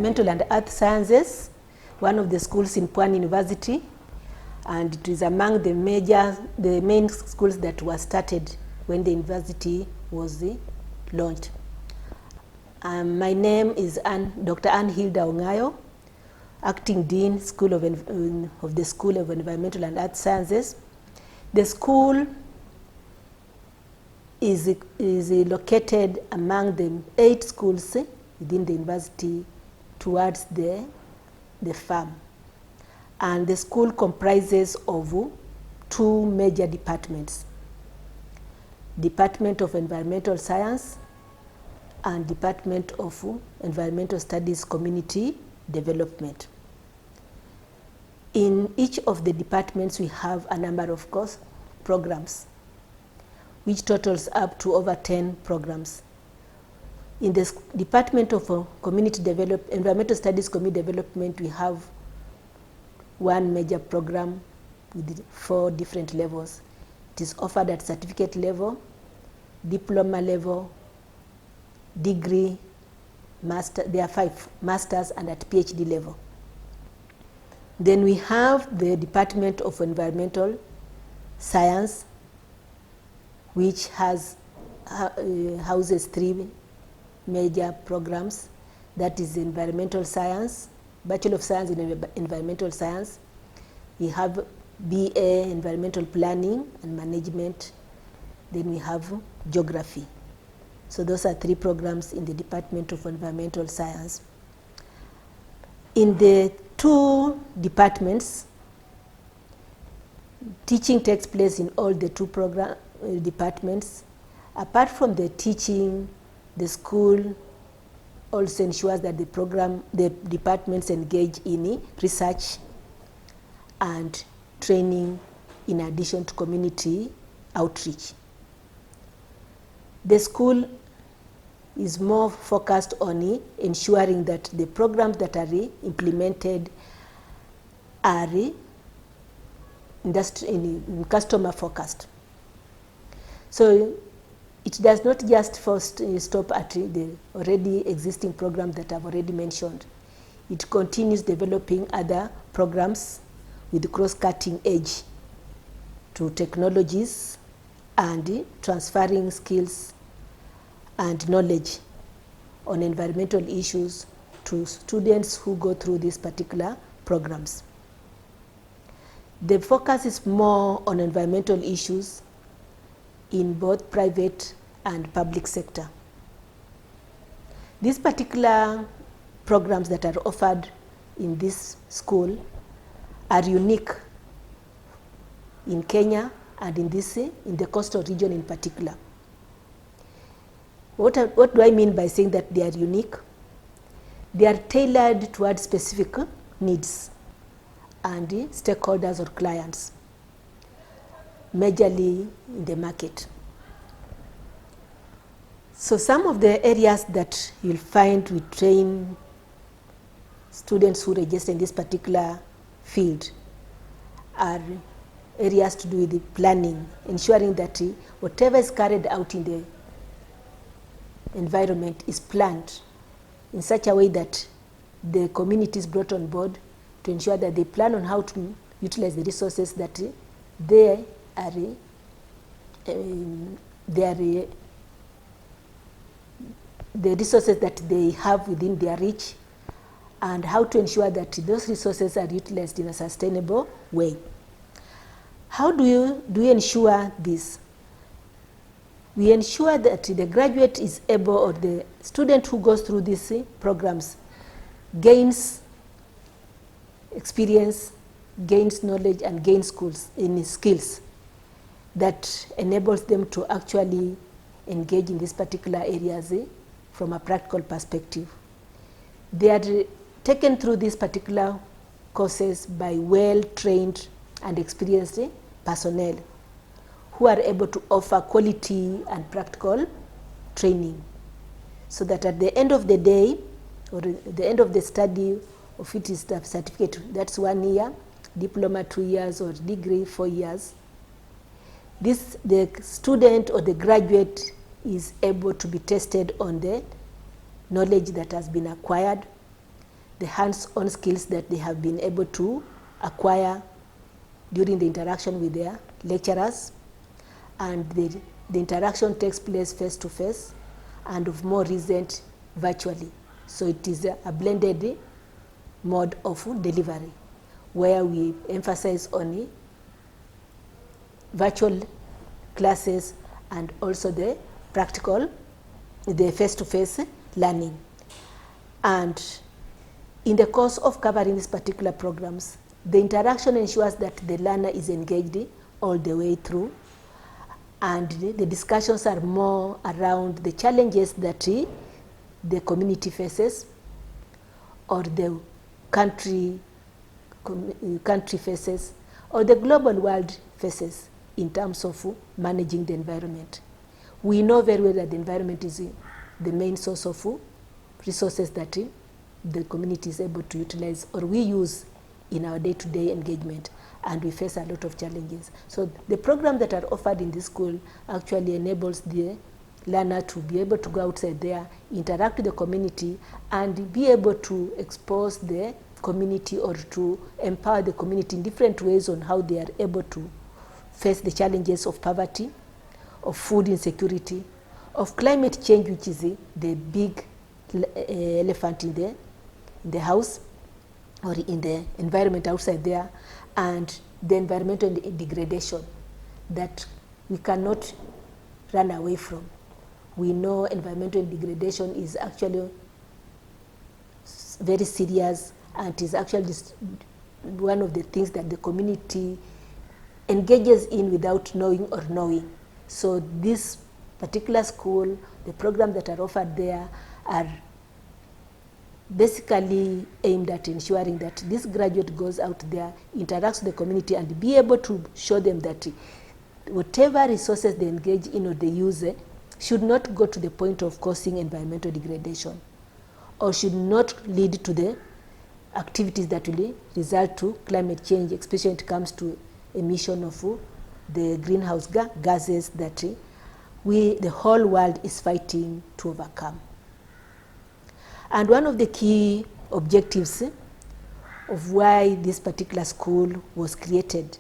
Environmental and Earth Sciences, one of the schools in Pwani University, and it is among the main schools that were started when the university was launched. My name is Dr. Anne Hilda Ongayo, Acting Dean of the School of Environmental and Earth Sciences. The school is located among the 8 schools within the university towards the farm. And the school comprises of 2 major departments: Department of Environmental Science and Department of Environmental Studies Community Development. In each of the departments we have a number of course programs, which totals up to over 10 programs. In the Department of Environmental Studies Community Development, we have one major program with 4 different levels. It is offered at certificate level, diploma level, degree, master. There are 5 masters, and at PhD level. Then we have the Department of Environmental Science, which houses 3 major programs. That is Environmental Science, Bachelor of Science in Environmental Science. We have BA Environmental Planning and Management. Then we have Geography. So those are 3 programs in the Department of Environmental Science. In the 2 departments, teaching takes place in all the 2 departments. Apart from the teaching, the school also ensures that the departments engage in research and training in addition to community outreach. The school is more focused on ensuring that the programs that are implemented are customer focused. So it does not just first stop at the already existing programs that I've already mentioned. It continues developing other programs with cross-cutting edge to technologies and transferring skills and knowledge on environmental issues to students who go through these particular programs. The focus is more on environmental issues in both private and public sector. These particular programs that are offered in this school are unique in Kenya and in the coastal region in particular. What do I mean by saying that they are unique? They are tailored towards specific needs and stakeholders or clients, majorly in the market. So some of the areas that you'll find we train students who register in this particular field are areas to do with the planning, ensuring that whatever is carried out in the environment is planned in such a way that the community is brought on board to ensure that they plan on how to utilize the resources that the resources that they have within their reach, and how to ensure that those resources are utilized in a sustainable way. How do we ensure this? We ensure that the graduate is able, or the student who goes through these programs gains experience, gains knowledge, and gains skills that enables them to actually engage in these particular areas from a practical perspective. They are taken through these particular courses by well-trained and experienced personnel who are able to offer quality and practical training, so that at the end of the day, or at the end of the study, of it is the certificate, that's 1 year, diploma 2 years, or degree 4 years, the student or the graduate is able to be tested on the knowledge that has been acquired, the hands-on skills that they have been able to acquire during the interaction with their lecturers, and the interaction takes place face-to-face, and of more recent, virtually. So it is a blended mode of delivery, where we emphasize on virtual classes and also the practical, the face-to-face learning. And in the course of covering these particular programs, the interaction ensures that the learner is engaged all the way through, and the discussions are more around the challenges that the community faces, or the country faces, or the global world faces in terms of managing the environment. We know very well that the environment is the main source of resources that the community is able to utilize or we use in our day-to-day engagement, and we face a lot of challenges. So the programs that are offered in this school actually enables the learner to be able to go outside there, interact with the community, and be able to expose the community or to empower the community in different ways on how they are able to face the challenges of poverty, of food insecurity, of climate change, which is the big elephant in the house or in the environment outside there, and the environmental degradation that we cannot run away from. We know environmental degradation is actually very serious, and is actually one of the things that the community engages in without knowing or knowing. So this particular school, the programs that are offered there are basically aimed at ensuring that this graduate goes out there, interacts with the community, and be able to show them that whatever resources they engage in or they use should not go to the point of causing environmental degradation, or should not lead to the activities that will result to climate change, especially when it comes to emission of the greenhouse gases that the whole world is fighting to overcome. And one of the key objectives of why this particular school was created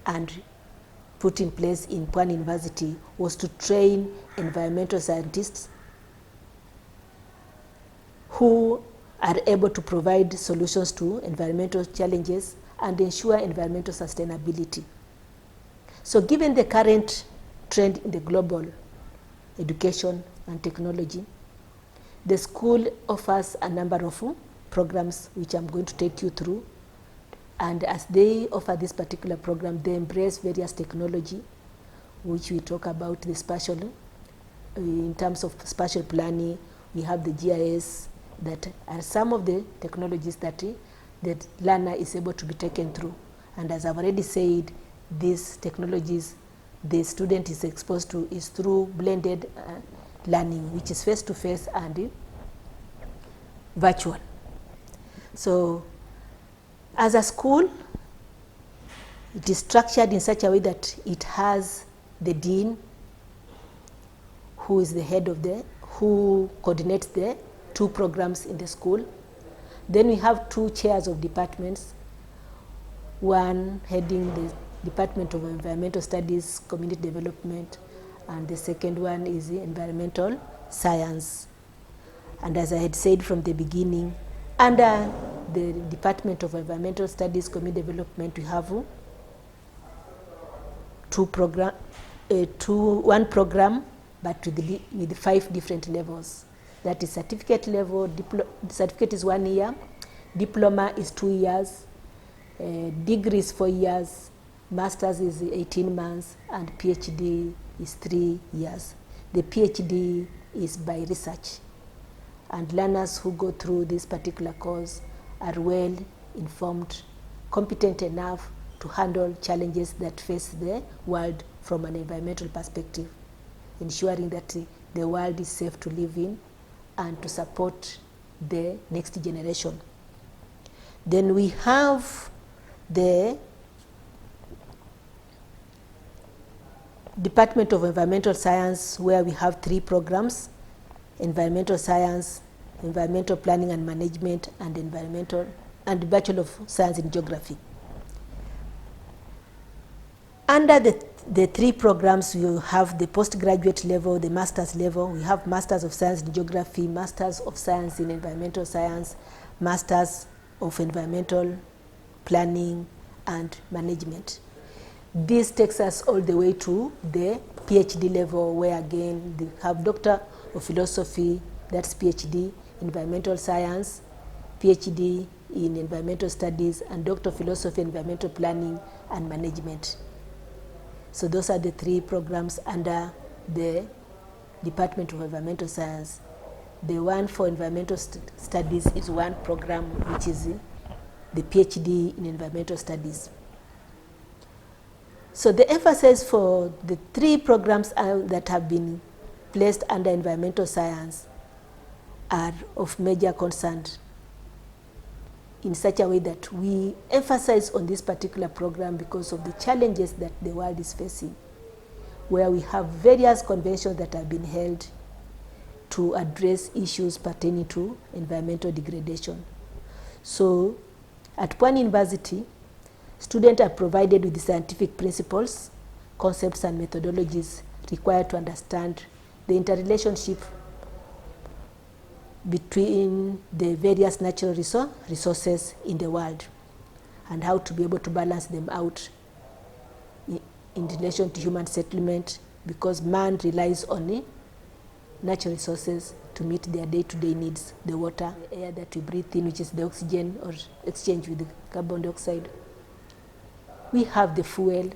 and put in place in Pwani University was to train environmental scientists who are able to provide solutions to environmental challenges and ensure environmental sustainability. So given the current trend in the global education and technology, the school offers a number of programs which I'm going to take you through. And as they offer this particular program, they embrace various technology, which we talk about the spatial, in terms of spatial planning. We have the GIS, that are some of the technologies that the learner is able to be taken through. And as I've already said, these technologies the student is exposed to is through blended learning, which is face-to-face and virtual. So as a school, it is structured in such a way that it has the dean, who is the head of who coordinates the two programs in the school. Then we have two chairs of departments, one heading the Department of Environmental Studies, Community Development, and the second one is the Environmental Science. And as I had said from the beginning, under the Department of Environmental Studies, Community Development, we have one program, but with 5 different levels. That is certificate level. Certificate is 1 year, diploma is 2 years, degree is 4 years, master's is 18 months, and PhD is 3 years. The PhD is by research. And learners who go through this particular course are well informed, competent enough to handle challenges that face the world from an environmental perspective, ensuring that the world is safe to live in and to support the next generation. Then we have the Department of Environmental Science, where we have 3 programs: environmental science, environmental planning and management, and Bachelor of Science in Geography. Under the three programs, you have the postgraduate level, the master's level. We have Masters of Science in Geography, Masters of Science in Environmental Science, Masters of Environmental Planning and Management. This takes us all the way to the PhD level, where again they have Doctor of Philosophy, that's PhD, Environmental Science, PhD in Environmental Studies, and Doctor of Philosophy, Environmental Planning and Management. So those are the three programs under the Department of Environmental Science. The one for Environmental Studies is one program, which is the PhD in Environmental Studies. So the emphasis for the three programs that have been placed under environmental science are of major concern, in such a way that we emphasize on this particular program because of the challenges that the world is facing, where we have various conventions that have been held to address issues pertaining to environmental degradation. So at Pwani University, students are provided with the scientific principles, concepts, and methodologies required to understand the interrelationship between the various natural resources in the world and how to be able to balance them out in relation to human settlement, because man relies on natural resources to meet their day-to-day needs, the water, the air that we breathe in, which is the oxygen or exchange with the carbon dioxide. We have the fuel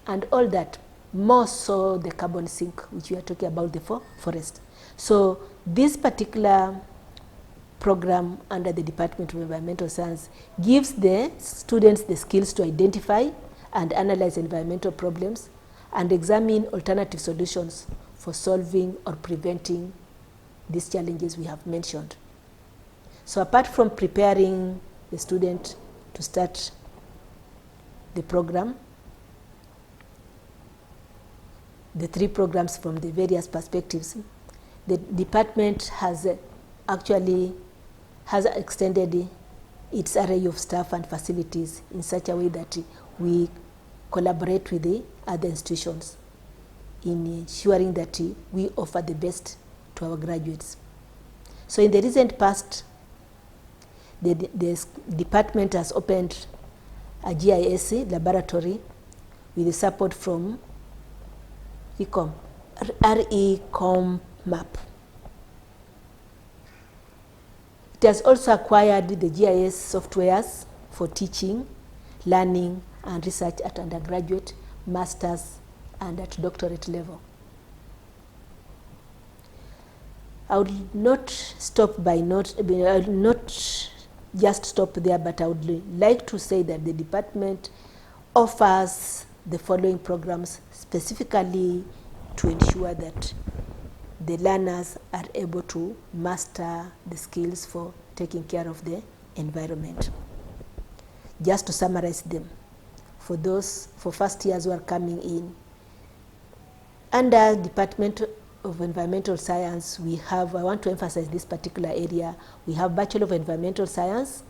and all that, more so the carbon sink, which we are talking about, the forest. So this particular program under the Department of Environmental Science gives the students the skills to identify and analyze environmental problems and examine alternative solutions for solving or preventing these challenges we have mentioned. So apart from preparing the student to start the program, the three programs from the various perspectives, the department has extended its array of staff and facilities in such a way that we collaborate with the other institutions in ensuring that we offer the best to our graduates. So in the recent past, the department has opened a GIS laboratory with the support from RECOM map. It has also acquired the GIS softwares for teaching, learning, and research at undergraduate, master's, and at doctorate level. I would not stop by not just stop there, but I would like to say that the department offers the following programs specifically to ensure that the learners are able to master the skills for taking care of the environment. Just to summarize them, for first years who are coming in, under Department of Environmental Science, we have, I want to emphasize this particular area, we have Bachelor of Environmental Science,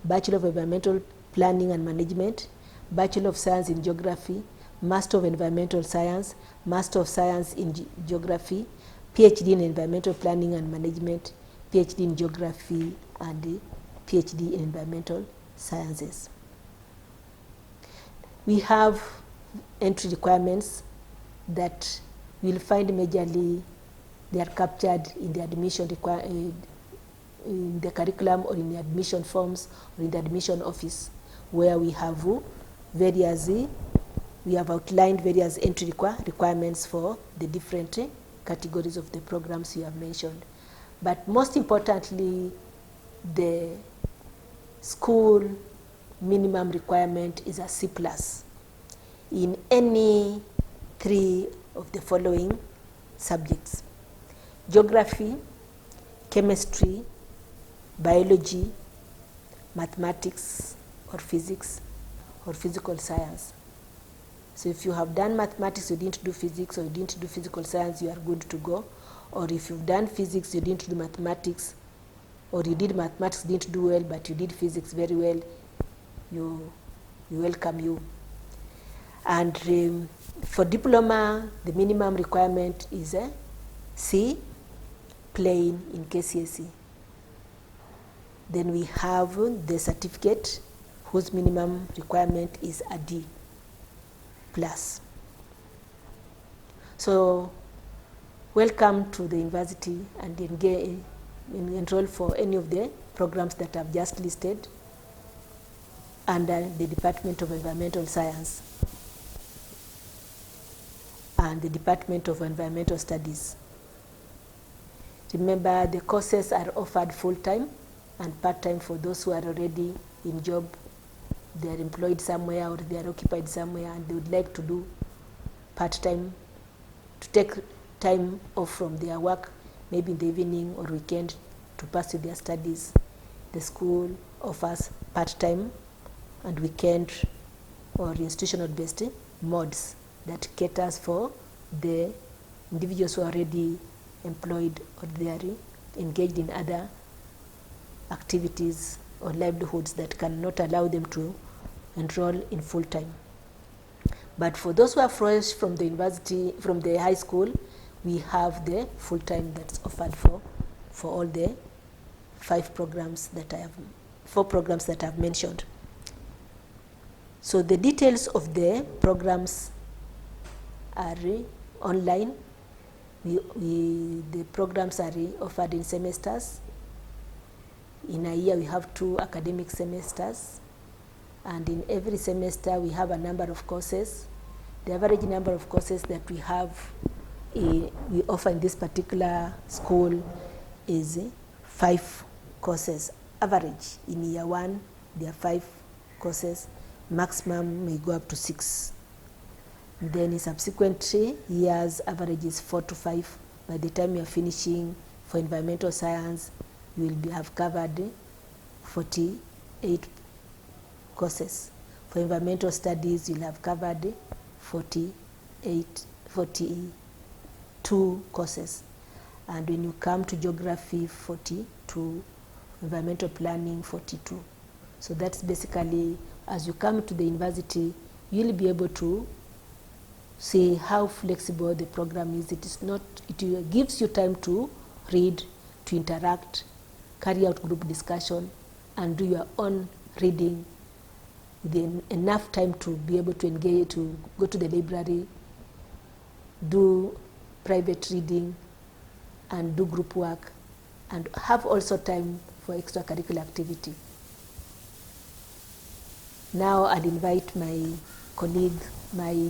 Bachelor of Environmental Planning and Management, Bachelor of Science in Geography, Master of Environmental Science, Master of Science in Geography, PhD in Environmental Planning and Management, PhD in Geography, and PhD in Environmental Sciences. We have entry requirements that you'll find majorly they are captured in the admission in the curriculum or in the admission forms or in the admission office, where we have outlined various entry requirements for the different categories of the programs you have mentioned. But most importantly, the school minimum requirement is a C+ in any three of the following subjects: geography, chemistry, biology, mathematics or physics, or physical science. So if you have done mathematics, you didn't do physics, or you didn't do physical science, you are good to go. Or if you've done physics, you didn't do mathematics, or you did mathematics, didn't do well, but you did physics very well, we welcome you. And for diploma, the minimum requirement is a C plain in KCSE. Then we have the certificate whose minimum requirement is a D plus. So welcome to the university and enroll for any of the programs that I've just listed under the Department of Environmental Science and the Department of Environmental Studies. Remember, the courses are offered full-time and part-time for those who are already in job. They are employed somewhere or they are occupied somewhere and they would like to do part-time, to take time off from their work, maybe in the evening or weekend, to pursue their studies. The school offers part-time and weekend or institutional-based modes that caters for the individuals who are already employed or they are engaged in other activities or livelihoods that cannot allow them to enroll in full-time. But for those who are fresh from the university, from the high school, we have the full-time that's offered for all the 4 programs that I've mentioned. So the details of the programs are online. The programs are offered in semesters. In a year, we have 2 academic semesters, and in every semester, we have a number of courses. The average number of courses that we have, we offer in this particular school is 5 courses. Average in year 1, there are 5 courses. Maximum may go up to 6. Then in subsequent years, average is 4 to 5. By the time you are finishing for environmental science, you will have covered 48 courses. For environmental studies, you'll have covered 42 courses. And when you come to geography, 42, environmental planning, 42. So that's basically, as you come to the university, you'll be able to see how flexible the program is. It gives you time to read, to interact, carry out group discussion, and do your own reading with enough time to be able to engage, to go to the library, do private reading, and do group work, and have also time for extracurricular activity. Now I'll invite my colleague, my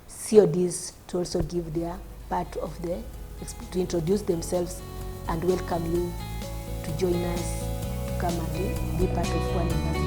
CODs, to also give their part of to introduce themselves and welcome you to join us, to come and be part of Pwani University.